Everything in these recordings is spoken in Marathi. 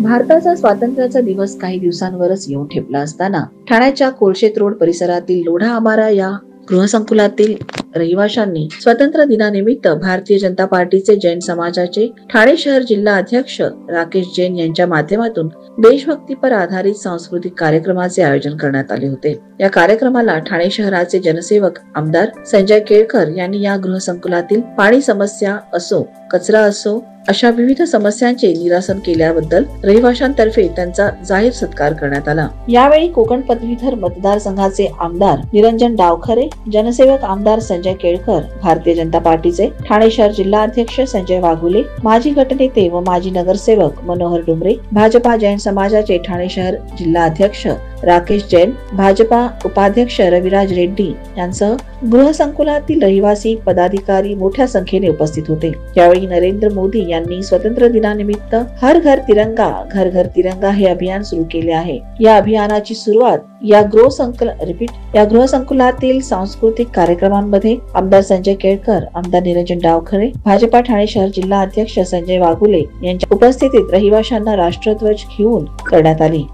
भारताचा स्वातंत्र्याचा दिवस काही दिवसांवरच येऊन ठेपला असताना ठाण्याच्या कोळशेत रोड परिसरातील लोढा आमारा या गृहसंकुलातील रहिवाशांनी स्वातंत्र्य दिनानिमित्त भारतीय जनता पार्टीचे जैन समाजाचे ठाणे शहर जिल्हा अध्यक्ष राकेश जैन यांच्या माध्यमातून देशभक्तीपर आधारित सांस्कृतिक कार्यक्रमाचे आयोजन करण्यात आले होते। या कार्यक्रमाला ठाणे शहराचे जनसेवक आमदार संजय केळकर यांनी या गृहसंकुलातील पाणी समस्या असो, कचरा असो अशा विविध समस्यांचे निरासन केल्याबद्दल रहिवाशांतर्फे त्यांचा जाहीर सत्कार करण्यात आला। यावेळी कोकण पदवीधर मतदारसंघाचे आमदार निरंजन डावखरे, जनसेवक आमदार संजय केळकर, भारतीय जनता पार्टीचे ठाणे शहर जिल्हा अध्यक्ष संजय वाघुले, माजी गटनेते व माजी नगरसेवक मनोहर डुमरे, भाजपा जैन समाजाचे ठाणे शहर जिल्हा अध्यक्ष राकेश जैन, भाजपा उपाध्यक्ष रविराज रेड्डी यांसह गृहसंकुलातील रहिवासी पदाधिकारी मोठ्या संख्येने उपस्थित होते। यावेळी नरेंद्र मोदी यांनी स्वातंत्र्य दिनानिमित्त हर घर तिरंगा घर घर तिरंगा हे अभियान सुरू केले आहे। या अभियानाची सुरुवात या गृहसंकुलातील सांस्कृतिक कार्यक्रमांमध्ये आमदार संजय केळकर, आमदार निरंजन डावखरे, भाजपा ठाणे शहर जिल्हा अध्यक्ष संजय वाघुले यांच्या उपस्थितीत रहिवाशांना राष्ट्रध्वज घेऊन करण्यात आली।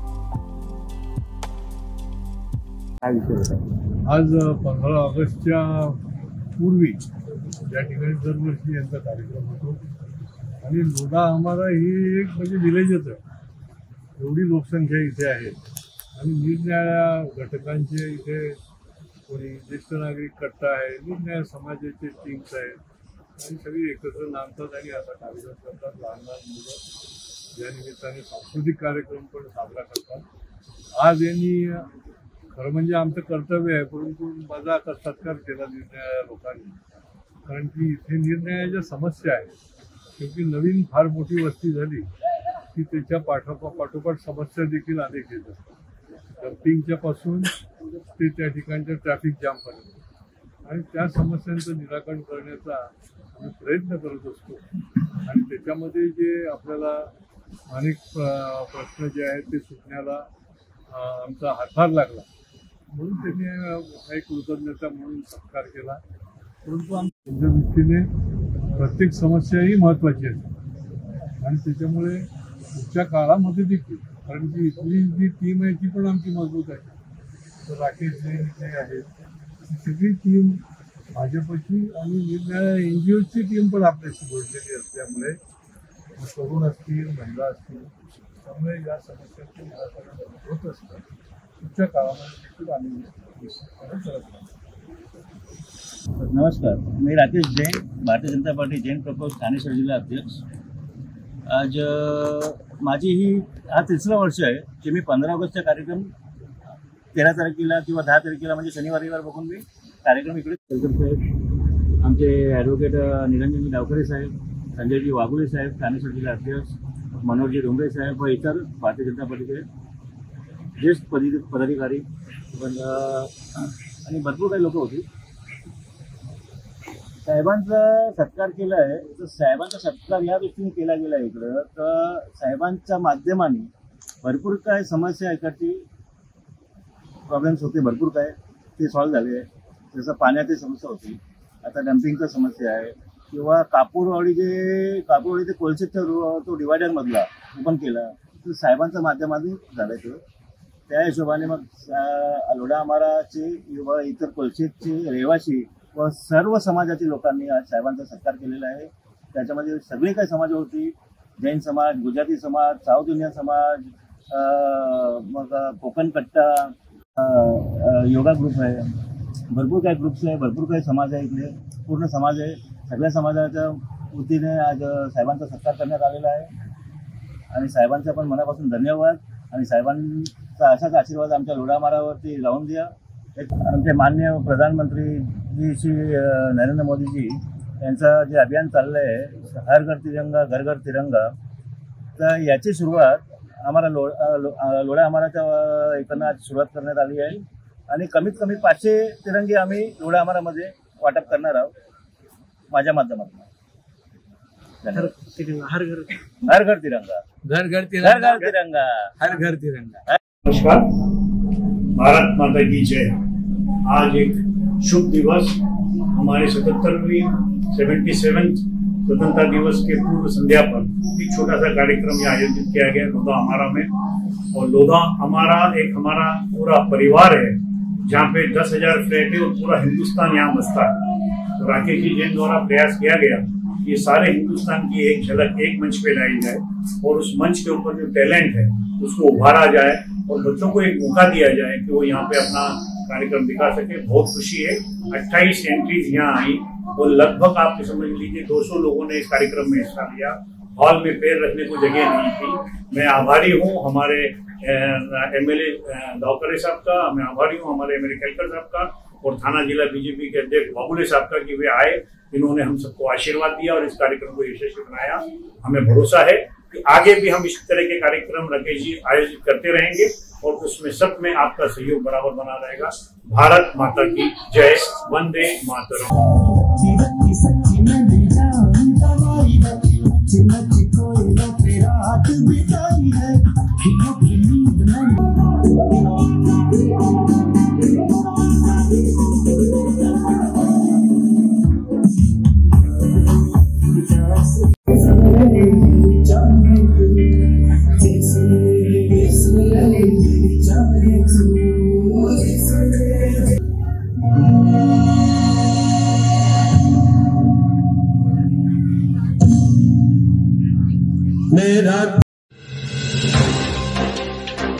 आज 15 ऑगस्टच्या पूर्वी या ठिकाणी दरवर्षी यांचा कार्यक्रम होतो आणि लोढा आमारा ही एक म्हणजे विलेजच आहे। एवढी लोकसंख्या इथे आहे आणि निरनिराळ्या घटकांचे इथे कोणी ज्येष्ठ नागरिक कट्टा आहे, निरनिराळ्या समाजाचे टीम्स आहेत आणि सगळी एकत्र नांदतात आणि असा कार्यक्रम करतात। लहान लहान मुलं या निमित्ताने सांस्कृतिक कार्यक्रम पण साजरा करतात। आज यांनी खरं म्हणजे आमचं कर्तव्य आहे, परंतु माझा आता सत्कार केला निरनिराळ्या लोकांनी, कारण की इथे निरनिराळ्या ज्या समस्या आहेत, क्योंकि नवीन फार मोठी वस्ती झाली की त्याच्या पाठोपाठ समस्या देखील अनेक येत असतात। डम्पिंगच्या पासून ते त्या ठिकाणच्या ट्रॅफिक जामपर्यंत आणि त्या समस्यांचं निराकरण करण्याचा आम्ही प्रयत्न करत असतो आणि त्याच्यामध्ये जे आपल्याला अनेक प्रश्न जे आहेत ते सुटण्याला आमचा हातभार लागला, म्हणून त्यांनी एक कृतज्ञता म्हणून सत्कार केला। परंतु आमच्या दृष्टीने प्रत्येक समस्या ही महत्त्वाची असते आणि त्याच्यामुळे पुढच्या काळामध्ये देखील, कारण की इथली जी टीम आहे ती पण आमची मजबूत आहे। तर राकेश जैन इथे आहेत, सगळी टीम भाजपची आणि निरनिराळ्या NGOची टीम पण आपल्याशी जोडलेली असल्यामुळे तरुण असतील, महिला असतील, त्यामुळे या समस्यांचे निराकरण होत असतं। पुढच्या काळामध्ये देखील आम्ही करत असतो। नमस्कार, मी राकेश जैन, भारतीय जनता पार्टी जैन प्रपोज ठाणे शहर जिल्हा अध्यक्ष। आज माझी ही हा 3रा वर्ष आहे की मी 15 ऑगस्टचा कार्यक्रम 13 तारखेला किंवा 10 तारखेला म्हणजे शनिवार रविवार बघून मी कार्यक्रम इकडे केळकर साहेब, आमचे ॲडव्होकेट निरंजनजी डावखरे साहेब, संजयजी वाघुले साहेब ठाणे शहर जिल्हा अध्यक्ष, मनोहरजी डोंगरे साहेब व इतर भारतीय जनता पार्टीचे ज्येष्ठ पदाधिकारी आणि भरपूर काही लोक होती। साहेबांचा सत्कार केला आहे, तर साहेबांचा सत्कार या दृष्टीने केला गेला इकडं, तर साहेबांच्या माध्यमाने भरपूर काय समस्या इकडची प्रॉब्लेम्स होते, भरपूर काय ते सॉल्व्ह झाले आहे। जसं पाण्याची समस्या होती, आता डम्पिंगचा समस्या आहे, किंवा कापूरवाडी ते कोळशेच्या तो डिवायडरमधला ओपन केला, तर साहेबांच्या माध्यमातून झालं। त्या हिशोबाने मग लोढा आमाराचे व इतर कोळशेचे रहिवासी व सर्व समाजातील लोकांनी आज साहेबांचा सत्कार केलेला आहे। त्याच्यामध्ये सगळे काही समाज होती, जैन समाज, गुजराती समाज, साऊथ इंडियन समाज, मग कोकण कट्टा, योगा ग्रुप आहे, भरपूर काही ग्रुप्स आहे, भरपूर काही समाज आहे, इकडे पूर्ण समाज आहे। सगळ्या समाजाच्या वतीने आज साहेबांचा सत्कार करण्यात आलेला आहे आणि साहेबांचा पण मनापासून धन्यवाद आणि साहेबांचा असाच आशीर्वाद आमच्या लोढा आमारावरती राहून द्या। आमचे माननीय प्रधानमंत्री श्री नरेंद्र मोदीजी यांचं जे अभियान चाललं आहे हर घर तिरंगा घर घर तिरंगा, तर याची सुरुवात आम्हाला लोढा आमाराच्या इकडनं आज सुरुवात करण्यात आली आहे आणि कमीत कमी 500 तिरंगे आम्ही लोढा आमारामध्ये वाटप करणार आहोत माझ्या माध्यमातून। हर घर तिरंगा घर घर तिरंगा तिरंगा हर घर तिरंगा। नमस्कार, भारत माता की जय। आज एक शुभ दिवस, हमारे 77वीं स्वतंत्रता दिवस के पूर्व संध्या पर एक छोटा सा कार्यक्रम यहाँ आयोजित किया गया लोधा अमारा में। और लोधा अमारा एक हमारा पूरा परिवार है जहाँ पे 10,000 फ्लैट है और पूरा हिंदुस्तान यहाँ बसता है। तो राकेश जी जैन द्वारा प्रयास किया गया कि ये सारे हिंदुस्तान की एक झलक एक मंच पे लाई जाए और उस मंच के ऊपर जो टैलेंट है उसको उभारा जाए और बच्चों को एक मौका दिया जाए कि वो यहाँ पे अपना कार्यक्रम दिखा सके। बहुत खुशी है 28 एंट्रीज यहाँ आई और लगभग आप समझ लीजिए 200 लोगों ने इस कार्यक्रम में हिस्सा लिया। हॉल में पैर रखने को जगह नहीं थी। मैं आभारी हूँ हमारे एमएलए दावकरे साहब का, मैं आभारी हूँ हमारे एमएलए केलकर साहब का और थाना जिला बीजेपी के अध्यक्ष बाबुले साहब का कि वे आए, इन्होंने हम सबको आशीर्वाद दिया और इस कार्यक्रम को यशस्वी बनाया। हमें भरोसा है कि आगे भी हम इस तरह के कार्यक्रम राकेश जी आयोजित करते रहेंगे और उसमें सब में आपका सहयोग बराबर बना रहेगा। भारत माता की जय, वंदे मातरम। मेरा